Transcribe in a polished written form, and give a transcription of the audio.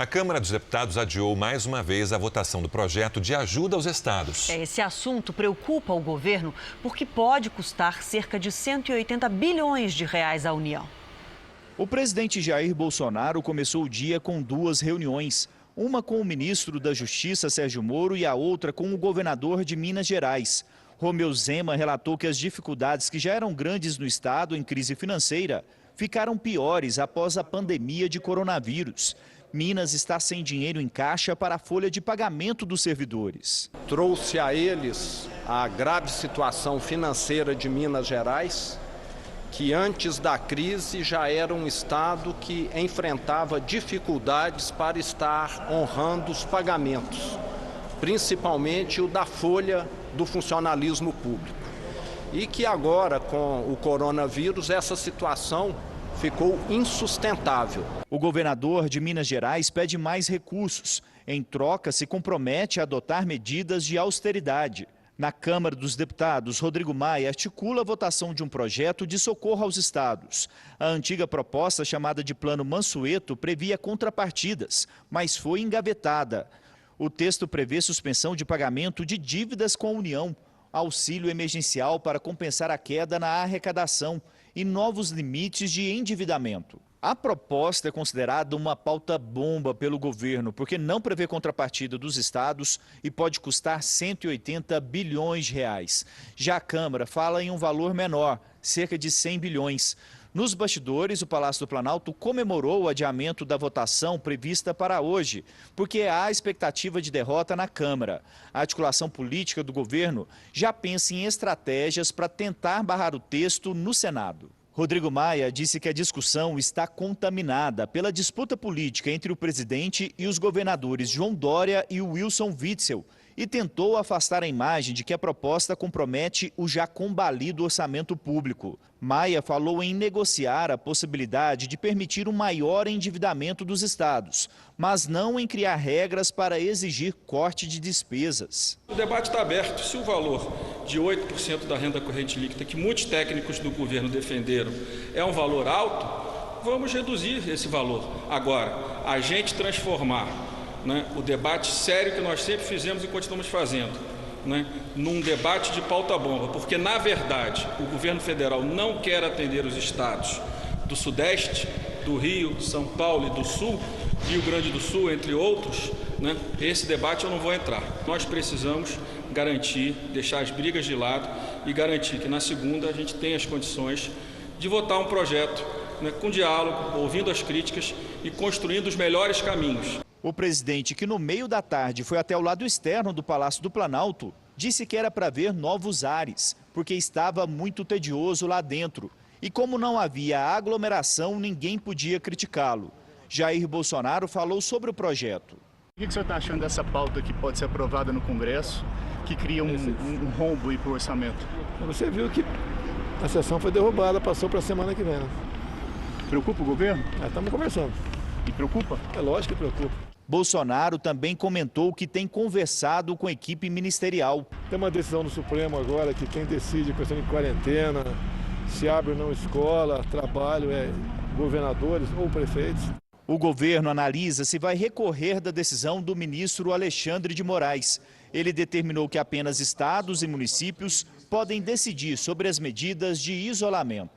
A Câmara dos Deputados adiou mais uma vez a votação do projeto de ajuda aos estados. Esse assunto preocupa o governo porque pode custar cerca de 180 bilhões de reais à União. O presidente Jair Bolsonaro começou o dia com duas reuniões. Uma com o ministro da Justiça, Sérgio Moro, e a outra com o governador de Minas Gerais. Romeu Zema relatou que as dificuldades que já eram grandes no estado em crise financeira ficaram piores após a pandemia de coronavírus. Minas está sem dinheiro em caixa para a folha de pagamento dos servidores. Trouxe a eles a grave situação financeira de Minas Gerais, que antes da crise já era um estado que enfrentava dificuldades para estar honrando os pagamentos, principalmente o da folha do funcionalismo público. E que agora, com o coronavírus, essa situação ficou insustentável. O governador de Minas Gerais pede mais recursos. Em troca, se compromete a adotar medidas de austeridade. Na Câmara dos Deputados, Rodrigo Maia articula a votação de um projeto de socorro aos estados. A antiga proposta, chamada de Plano Mansueto, previa contrapartidas, mas foi engavetada. O texto prevê suspensão de pagamento de dívidas com a União, auxílio emergencial para compensar a queda na arrecadação e novos limites de endividamento. A proposta é considerada uma pauta bomba pelo governo, porque não prevê contrapartida dos estados e pode custar 180 bilhões de reais. Já a Câmara fala em um valor menor, cerca de 100 bilhões. Nos bastidores, o Palácio do Planalto comemorou o adiamento da votação prevista para hoje, porque há expectativa de derrota na Câmara. A articulação política do governo já pensa em estratégias para tentar barrar o texto no Senado. Rodrigo Maia disse que a discussão está contaminada pela disputa política entre o presidente e os governadores João Dória e Wilson Witzel e tentou afastar a imagem de que a proposta compromete o já combalido orçamento público. Maia falou em negociar a possibilidade de permitir um maior endividamento dos estados, mas não em criar regras para exigir corte de despesas. O debate está aberto. Se o valor de 8% da renda corrente líquida, que muitos técnicos do governo defenderam, é um valor alto, vamos reduzir esse valor. Agora, a gente transformar, o debate sério que nós sempre fizemos e continuamos fazendo, num debate de pauta-bomba, porque, na verdade, o governo federal não quer atender os estados do Sudeste, do Rio, São Paulo e do Sul, Rio Grande do Sul, entre outros, esse debate eu não vou entrar. Nós precisamos garantir, deixar as brigas de lado e garantir que na segunda a gente tenha as condições de votar um projeto com diálogo, ouvindo as críticas e construindo os melhores caminhos. O presidente, que no meio da tarde foi até o lado externo do Palácio do Planalto, disse que era para ver novos ares, porque estava muito tedioso lá dentro. E como não havia aglomeração, ninguém podia criticá-lo. Jair Bolsonaro falou sobre o projeto. O que o senhor está achando dessa pauta que pode ser aprovada no Congresso, que cria um rombo para o orçamento? Você viu que a sessão foi derrubada, passou para a semana que vem. Preocupa o governo? Estamos conversando. E preocupa? É lógico que preocupa. Bolsonaro também comentou que tem conversado com a equipe ministerial. Tem uma decisão do Supremo agora que quem decide a questão de quarentena, se abre ou não escola, trabalho, governadores ou prefeitos. O governo analisa se vai recorrer da decisão do ministro Alexandre de Moraes. Ele determinou que apenas estados e municípios podem decidir sobre as medidas de isolamento.